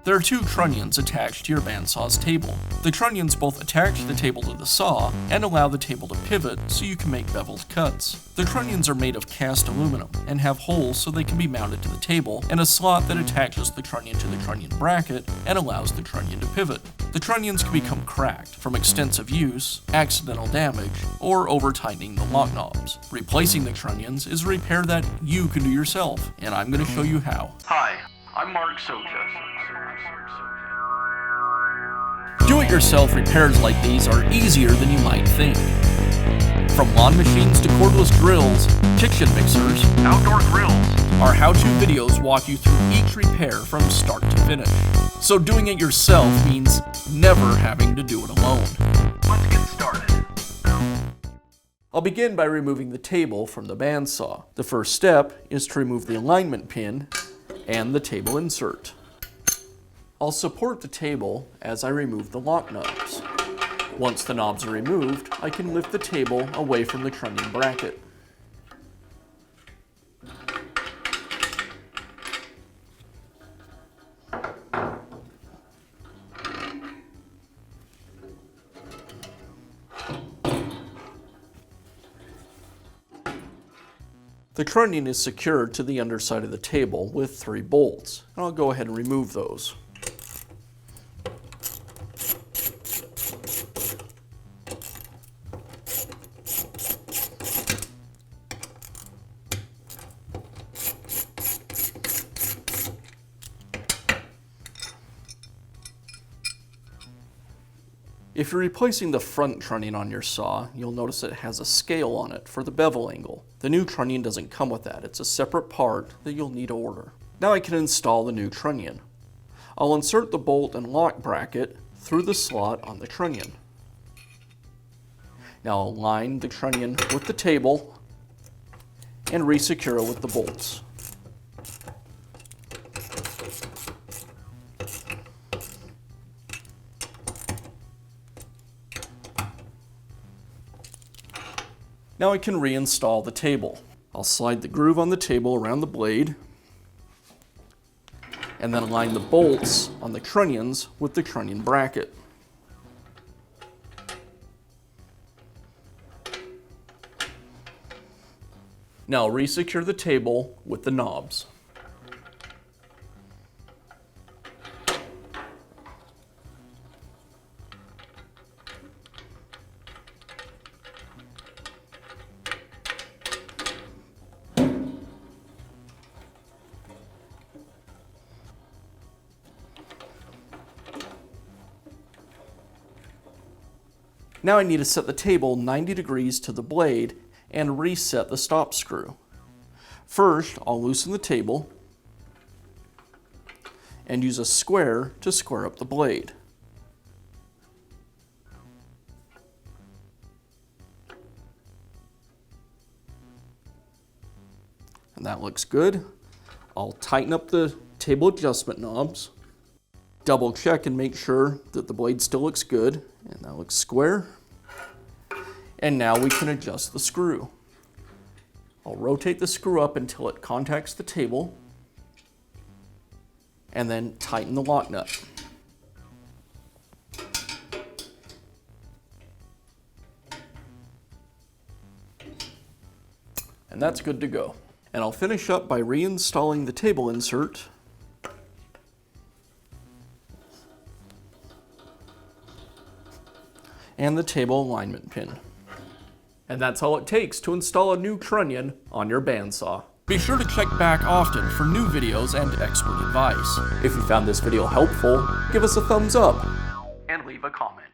There are two trunnions attached to your bandsaw's table. The trunnions both attach the table to the saw and allow the table to pivot so you can make beveled cuts. The trunnions are made of cast aluminum and have holes so they can be mounted to the table, and a slot that attaches the trunnion to the trunnion bracket and allows the trunnion to pivot. The trunnions can become cracked from extensive use, accidental damage, or over tightening the lock knobs. Replacing the trunnions is a repair that you can do yourself, and I'm going to show you how. Hi, I'm Mark Socha. Do-it-yourself repairs like these are easier than you might think. From lawn machines to cordless drills, kitchen mixers, Outdoor grills. our how-to videos walk you through each repair from start to finish. So doing it yourself means never having to do it alone. Let's get started. I'll begin by removing the table from the bandsaw. The first step is to remove the alignment pin and the table insert. I'll support the table as I remove the lock knobs. Once the knobs are removed, I can lift the table away from the trunnion bracket. The trunnion is secured to the underside of the table with 3 bolts, and I'll go ahead and remove those. If you're replacing the front trunnion on your saw, you'll notice it has a scale on it for the bevel angle. The new trunnion doesn't come with that. It's a separate part that you'll need to order. Now I can install the new trunnion. I'll insert the bolt and lock bracket through the slot on the trunnion. Now I'll align the trunnion with the table and re-secure it with the bolts. Now I can reinstall the table. I'll slide the groove on the table around the blade and then align the bolts on the trunnions with the trunnion bracket. Now I'll re-secure the table with the knobs. Now I need to set the table 90 degrees to the blade and reset the stop screw. First, I'll loosen the table and use a square to square up the blade. And that looks good. I'll tighten up the table adjustment knobs, double check and make sure that the blade still looks good, and that looks square. And now we can adjust the screw. I'll rotate the screw up until it contacts the table, and then tighten the lock nut. And that's good to go. And I'll finish up by reinstalling the table insert and the table alignment pin. And that's all it takes to install a new trunnion on your bandsaw. Be sure to check back often for new videos and expert advice. If you found this video helpful, give us a thumbs up And leave a comment.